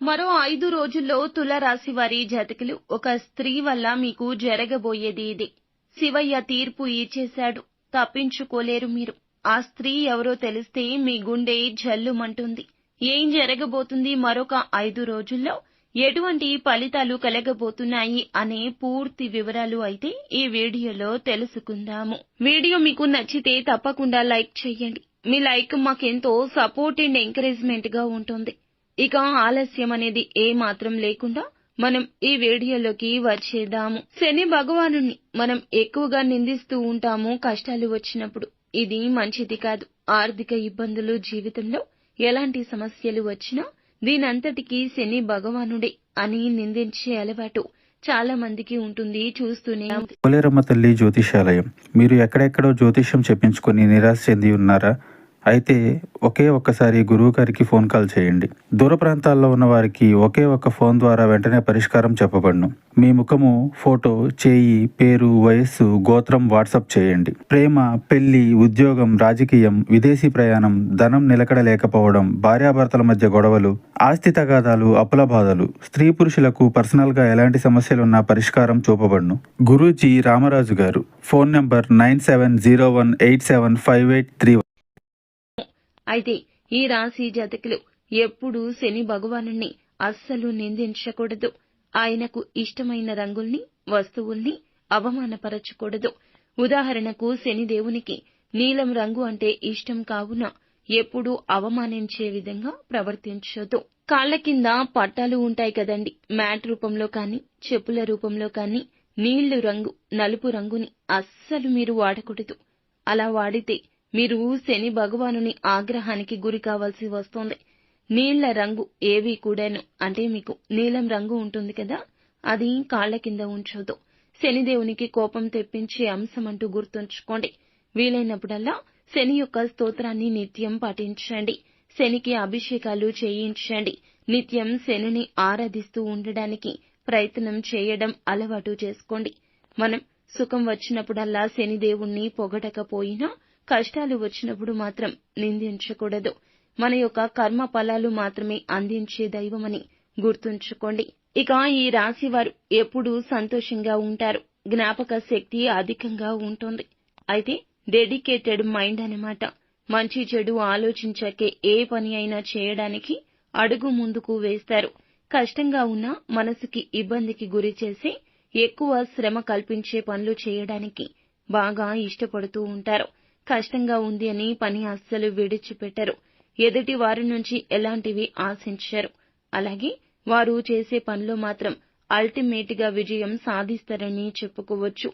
మరో 5 రోజుల్లో తులారాశి వారి జాతకులు ఒక స్త్రీ వల్ల మీకు జరగబోయేది ఇదే. శివయ్య తీర్పు ఇచ్చేశాడు. తప్పించుకోలేరు మీరు. ఆ స్త్రీ ఎవరో తెలిస్తే మీ గుండె జల్లుమంటుంది. ఏం జరగబోతుంది మరొక 5 రోజుల్లో, ఎటువంటి ఫలితాలు కలగబోతున్నాయి అనే పూర్తి వివరాలు అయితే ఈ వీడియోలో తెలుసుకుందాము. వీడియో మీకు నచ్చితే తప్పకుండా లైక్ చేయండి. మీ లైక్ మాకెంతో సపోర్ట్ అండ్ ఎంకరేజ్మెంట్ గా ఉంటుంది. ఇక ఆలస్యం అనేది ఏమాత్రం లేకుండా మనం ఈ వీడియోలోకి వచ్చేద్దాము. శని భగవానుణ్ణి మనం ఎక్కువగా నిందిస్తూ ఉంటాము కష్టాలు వచ్చినప్పుడు. ఇది మంచిది కాదు. ఆర్థిక ఇబ్బందులు, జీవితంలో ఎలాంటి సమస్యలు వచ్చినా దీనంతటికీ శని భగవానుడే అని నిందించే అలవాటు చాలా మందికి ఉంటుంది. చూస్తూనే పోలేరమ్మ తల్లి జ్యోతిషాలయం. మీరు ఎక్కడెక్కడో జ్యోతిష్యం చెప్పించుకొని నిరాశ చెంది ఉన్నారా? అయితే ఒక్కసారి గురువు గారికి ఫోన్ కాల్ చేయండి. దూర ప్రాంతాల్లో ఉన్న వారికి ఒకే ఒక్క ఫోన్ ద్వారా వెంటనే పరిష్కారం చెప్పబడును. మీ ముఖము, ఫోటో, చేయి, పేరు, వయస్సు, గోత్రం వాట్సాప్ చేయండి. ప్రేమ, పెళ్లి, ఉద్యోగం, రాజకీయం, విదేశీ ప్రయాణం, ధనం నిలకడ లేకపోవడం, భార్యాభర్తల మధ్య గొడవలు, ఆస్తి తగాదాలు, అప్పుల బాధలు, స్త్రీ పురుషులకు పర్సనల్ గా ఎలాంటి సమస్యలున్నా పరిష్కారం చూపబడును. గురూజీ రామరాజు గారు. Phone number 9701875831. అయితే ఈ రాశి జాతకులు ఎప్పుడూ శని భగవానుణ్ణి అస్సలు నిందించకూడదు. ఆయనకు ఇష్టమైన రంగుల్ని, వస్తువుల్ని అవమానపరచకూడదు. ఉదాహరణకు శనిదేవునికి నీలం రంగు అంటే ఇష్టం కావున ఎప్పుడూ అవమానించే విధంగా ప్రవర్తించొద్దు. కాళ్ల కింద పట్టాలు ఉంటాయి కదండి, మ్యాట్ రూపంలో కానీ, చెప్పుల రూపంలో కానీ నీళ్లు రంగు, నలుపు రంగుని అస్సలు మీరు వాడకూడదు. అలా వాడితే మీరు శని భగవానుని ఆగ్రహానికి గురి కావాల్సి వస్తుంది. నీళ్ల రంగు ఏవి కూడాను, అంటే మీకు నీలం రంగు ఉంటుంది కదా, అది కాళ్ల కింద ఉంచొద్దు. శనిదేవునికి కోపం తెప్పించే అంశం అంటూ గుర్తుంచుకోండి. వీలైనప్పుడల్లా శని యొక్క స్తోత్రాన్ని నిత్యం పఠించండి. శనికి అభిషేకాలు చేయించండి. నిత్యం శనిని ఆరాధిస్తూ ఉండడానికి ప్రయత్నం చేయడం అలవాటు చేసుకోండి. మనం సుఖం వచ్చినప్పుడల్లా శనిదేవుణ్ణి పొగడకపోయినా కష్టాలు వచ్చినప్పుడు మాత్రం నిందించకూడదు. మన యొక్క కర్మ ఫలాలు మాత్రమే అందించే దైవమని గుర్తుంచుకోండి. ఇక ఈ రాశి వారు ఎప్పుడూ సంతోషంగా ఉంటారు. జ్ఞాపక శక్తి అధికంగా ఉంటుంది. అయితే డెడికేటెడ్ మైండ్ అన్నమాట. మంచి చెడు ఆలోచించాకే ఏ పని అయినా చేయడానికి అడుగు ముందుకు వేస్తారు. కష్టంగా ఉన్నా మనసుకి ఇబ్బందికి గురి చేసి ఎక్కువ శ్రమ కల్పించే పనులు చేయడానికి బాగా ఇష్టపడుతూ ఉంటారు. కష్టంగా ఉంది అని పని అస్సలు విడిచిపెట్టరు. ఎదుటి వారి నుంచి ఎలాంటివి ఆశించరు. అలాగే వారు చేసే పనిలో మాత్రం అల్టిమేట్ గా విజయం సాధిస్తారని చెప్పుకోవచ్చు.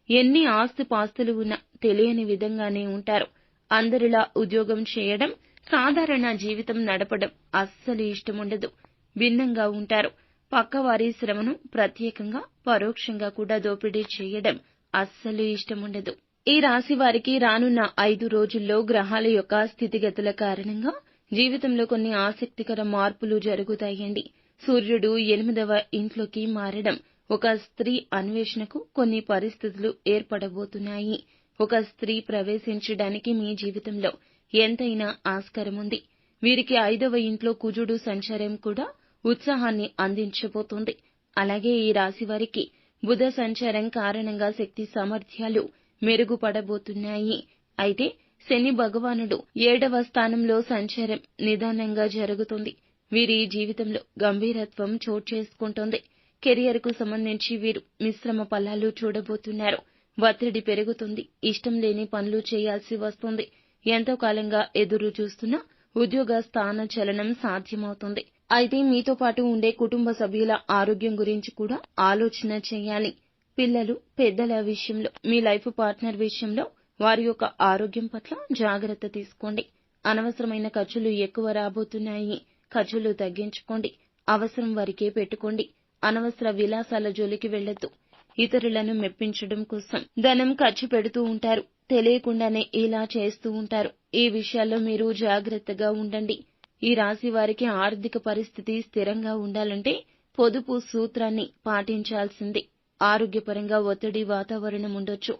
ఎన్ని ఆస్తిపాస్తులు ఉన్నా తెలియని విధంగానే ఉంటారు. అందరిలా ఉద్యోగం చేయడం, సాధారణ జీవితం నడపడం అస్సలు ఇష్టముండదు. భిన్నంగా ఉంటారు. పక్కవారి శ్రమను ప్రత్యేకంగా, పరోక్షంగా కూడా దోపిడీ చేయడం అస్సలు ఇష్టముండదు. ఈ రాశి వారికి రానున్న 5 రోజుల్లో గ్రహాల యొక్క స్థితిగతుల కారణంగా జీవితంలో కొన్ని ఆసక్తికర మార్పులు జరుగుతాయండి. సూర్యుడు 8వ ఇంట్లోకి మారడం ఒక స్త్రీ అన్వేషణకు కొన్ని పరిస్థితులు ఏర్పడబోతున్నాయి. ఒక స్త్రీ ప్రవేశించడానికి మీ జీవితంలో ఎంతైనా ఆస్కారం ఉంది. వీరికి 5వ ఇంట్లో కుజుడు సంచారం కూడా ఉత్సాహాన్ని అందించబోతోంది. అలాగే ఈ రాశి వారికి బుధ సంచారం కారణంగా శక్తి సామర్థ్యాలు మెరుగుపడబోతున్నాయి. అయితే శని భగవానుడు 7వ స్థానంలో సంచారం నిదానంగా జరుగుతుంది. వీరి జీవితంలో గంభీరత్వం చోటు చేసుకుంటోంది. కెరియర్ కు సంబంధించి వీరు మిశ్రమ ఫలాలు చూడబోతున్నారు. ఒత్తిడి పెరుగుతుంది. ఇష్టం లేని పనులు చేయాల్సి వస్తుంది. ఎంతో కాలంగా ఎదురు చూస్తున్న ఉద్యోగ స్థాన చలనం సాధ్యమవుతుంది. అయితే మీతో పాటు ఉండే కుటుంబ సభ్యుల ఆరోగ్యం గురించి కూడా ఆలోచన చేయాలి. పిల్లలు, పెద్దల విషయంలో, మీ లైఫ్ పార్ట్నర్ విషయంలో వారి యొక్క ఆరోగ్యం పట్ల జాగ్రత్త తీసుకోండి. అనవసరమైన ఖర్చులు ఎక్కువ రాబోతున్నాయి. ఖర్చులు తగ్గించుకోండి. అవసరం వరకే పెట్టుకోండి. అనవసర విలాసాల జోలికి వెళ్లొద్దు. ఇతరులను మెప్పించడం కోసం ధనం ఖర్చు పెడుతూ ఉంటారు. తెలియకుండానే ఇలా చేస్తూ ఉంటారు. ఈ విషయాల్లో మీరు జాగ్రత్తగా ఉండండి. ఈ రాశి వారికి ఆర్థిక పరిస్థితి స్థిరంగా ఉండాలంటే పొదుపు సూత్రాన్ని పాటించాల్సిందే. ఆరోగ్యపరంగా ఒత్తిడి వాతావరణం ఉండొచ్చు.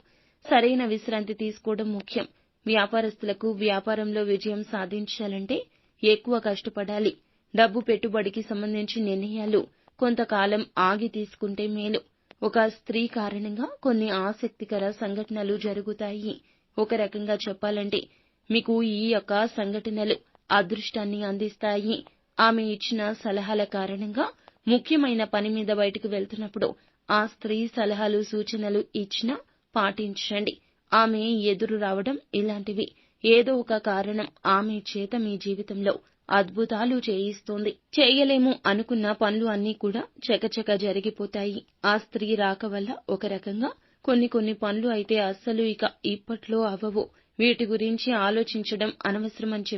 సరైన విశ్రాంతి తీసుకోవడం ముఖ్యం. వ్యాపారస్తులకు వ్యాపారంలో విజయం సాధించాలంటే ఎక్కువ కష్టపడాలి. డబ్బు పెట్టుబడికి సంబంధించిన నిర్ణయాలు కొంతకాలం ఆగి తీసుకుంటే మేలు. ఒక స్త్రీ కారణంగా కొన్ని ఆసక్తికర సంఘటనలు జరుగుతాయి. ఒక రకంగా చెప్పాలంటే మీకు ఈ యొక్క సంఘటనలు అదృష్టాన్ని అందిస్తాయి. ఆమె ఇచ్చిన సలహాల కారణంగా ముఖ్యమైన పని మీద బయటకు వెళ్తున్నప్పుడు ఆ స్త్రీ సలహాలు సూచనలు ఇచ్చినా పాటించండి. ఆమె ఎదురు రావడం ఇలాంటివి ఏదో ఒక కారణం ఆమె చేత మీ జీవితంలో అద్భుతాలు చేయిస్తోంది. చేయలేము అనుకున్న పనులు అన్నీ కూడా చకచక జరిగిపోతాయి. ఆ స్త్రీ రాక వల్ల ఒక రకంగా కొన్ని పనులు అయితే అస్సలు ఇక ఇప్పట్లో అవ్వవు. వీటి గురించి ఆలోచించడం అనవసరమని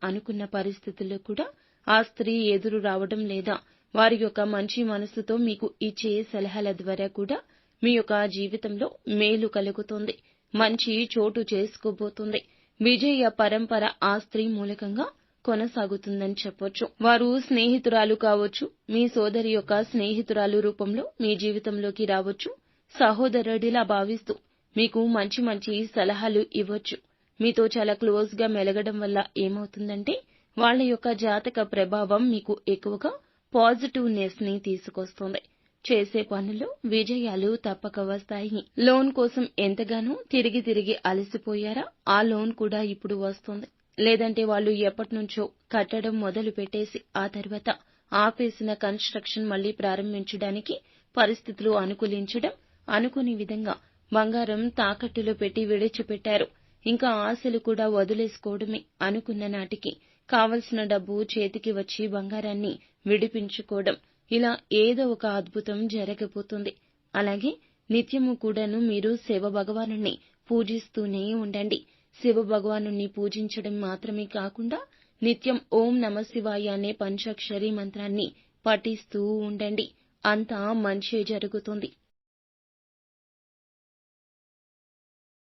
అనుకున్న పరిస్థితుల్లో కూడా ఆ స్త్రీ ఎదురు రావడం లేదా వారి యొక్క మంచి మనసుతో మీకు ఇచ్చే సలహాల ద్వారా కూడా మీ యొక్క జీవితంలో మేలు కలుగుతుంది. మంచి చోటు చేసుకోబోతుంది. విజయ పరంపర ఆ స్త్రీ మూలకంగా కొనసాగుతుందని చెప్పొచ్చు. వారు స్నేహితురాలు కావచ్చు, మీ సోదరి యొక్క స్నేహితురాలు రూపంలో మీ జీవితంలోకి రావచ్చు. సహోదరుడిలా భావిస్తూ మీకు మంచి సలహాలు ఇవ్వచ్చు. మీతో చాలా క్లోజ్ గా మెలగడం వల్ల ఏమవుతుందంటే వాళ్ళ యొక్క జాతక ప్రభావం మీకు ఎక్కువగా పాజిటివ్నెస్ ని తీసుకొస్తుంది. చేసే పనుల్లో విజయాలు తప్పక వస్తాయి. లోన్ కోసం ఎంతగానో తిరిగి అలసిపోయారా? ఆ లోన్ కూడా ఇప్పుడు వస్తుంది. లేదంటే వాళ్ళు ఎప్పటినుంచో కట్టడం మొదలు పెట్టేసి ఆ తర్వాత ఆపేసిన కన్స్ట్రక్షన్ మళ్లీ ప్రారంభించడానికి పరిస్థితులు అనుకూలించడం, అనుకోని విధంగా బంగారం తాకట్టులో పెట్టి విడిచిపెట్టారు. ఇంకా ఆశలు కూడా వదిలేసుకోవడమే. అనుకున్న నాటికి కావలసిన డబ్బు చేతికి వచ్చి బంగారాన్ని విడిపించుకోవడం, ఇలా ఏదో ఒక అద్భుతం జరగబోతుంది. అలాగే నిత్యము కూడాను మీరు శివ భగవానుణ్ణి పూజిస్తూనే ఉండండి. శివ భగవానుణ్ణి పూజించడం మాత్రమే కాకుండా నిత్యం ఓం నమః శివాయ అనే పంచాక్షరి మంత్రాన్ని పఠిస్తూ ఉండండి. అంతా మంచి జరుగుతుంది.